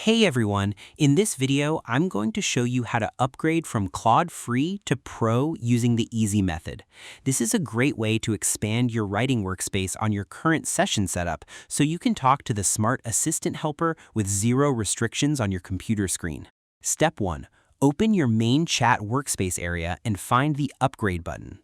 Hey everyone, in this video I'm going to show you how to upgrade from Claude Free to Pro using the easy method. This is a great way to expand your writing workspace on your current session setup so you can talk to the smart assistant helper with zero restrictions on your computer screen. Step 1. Open your main chat workspace area and find the Upgrade button.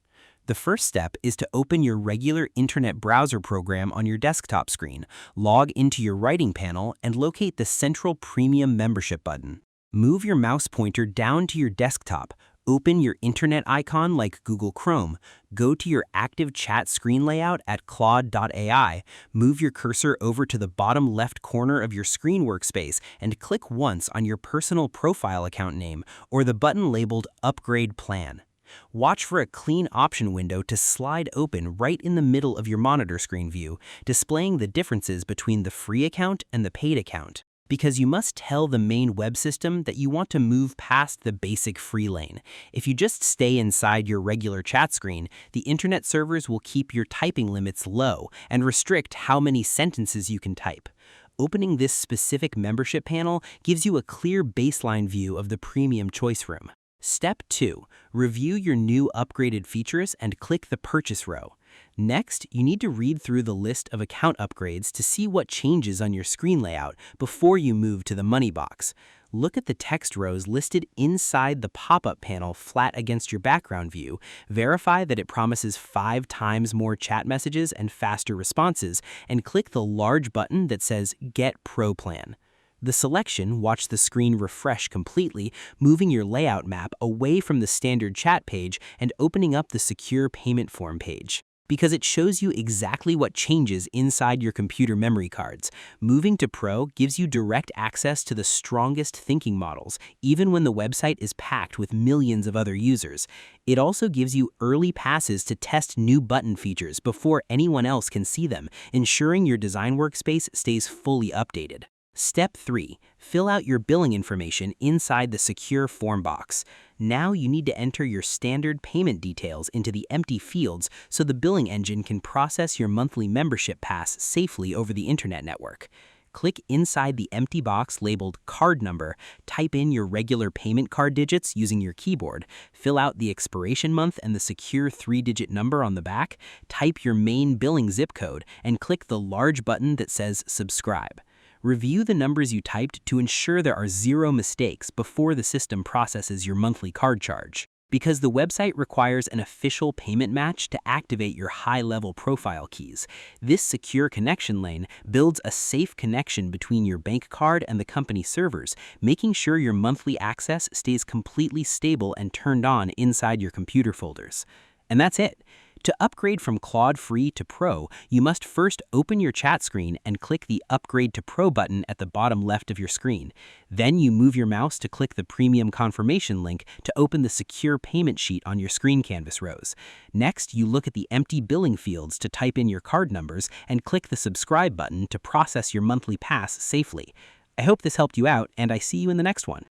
The first step is to open your regular internet browser program on your desktop screen, log into your writing panel, and locate the Central Premium Membership button. Move your mouse pointer down to your desktop, open your internet icon like Google Chrome, go to your active chat screen layout at Claude.ai, move your cursor over to the bottom left corner of your screen workspace, and click once on your personal profile account name or the button labeled Upgrade Plan. Watch for a clean option window to slide open right in the middle of your monitor screen view, displaying the differences between the free account and the paid account. Because you must tell the main web system that you want to move past the basic free lane. If you just stay inside your regular chat screen, the internet servers will keep your typing limits low and restrict how many sentences you can type. Opening this specific membership panel gives you a clear baseline view of the premium choice room. Step 2. Review your new upgraded features and click the Purchase row. Next, you need to read through the list of account upgrades to see what changes on your screen layout before you move to the money box. Look at the text rows listed inside the pop-up panel flat against your background view, verify that it promises 5 times more chat messages and faster responses, and click the large button that says Get Pro Plan. The selection, watch the screen refresh completely, moving your layout map away from the standard chat page and opening up the secure payment form page. Because it shows you exactly what changes inside your computer memory cards. Moving to Pro gives you direct access to the strongest thinking models, even when the website is packed with millions of other users. It also gives you early passes to test new button features before anyone else can see them, ensuring your design workspace stays fully updated. Step 3. Fill out your billing information inside the secure form box. Now you need to enter your standard payment details into the empty fields so the billing engine can process your monthly membership pass safely over the internet network. Click inside the empty box labeled Card Number, type in your regular payment card digits using your keyboard, fill out the expiration month and the secure 3-digit number on the back, type your main billing zip code, and click the large button that says Subscribe. Review the numbers you typed to ensure there are 0 mistakes before the system processes your monthly card charge. Because the website requires an official payment match to activate your high-level profile keys, this secure connection lane builds a safe connection between your bank card and the company servers, making sure your monthly access stays completely stable and turned on inside your computer folders. And that's it. To upgrade from Claude Free to Pro, you must first open your chat screen and click the Upgrade to Pro button at the bottom left of your screen. Then you move your mouse to click the Premium Confirmation link to open the secure payment sheet on your screen canvas rows. Next, you look at the empty billing fields to type in your card numbers and click the Subscribe button to process your monthly pass safely. I hope this helped you out, and I see you in the next one.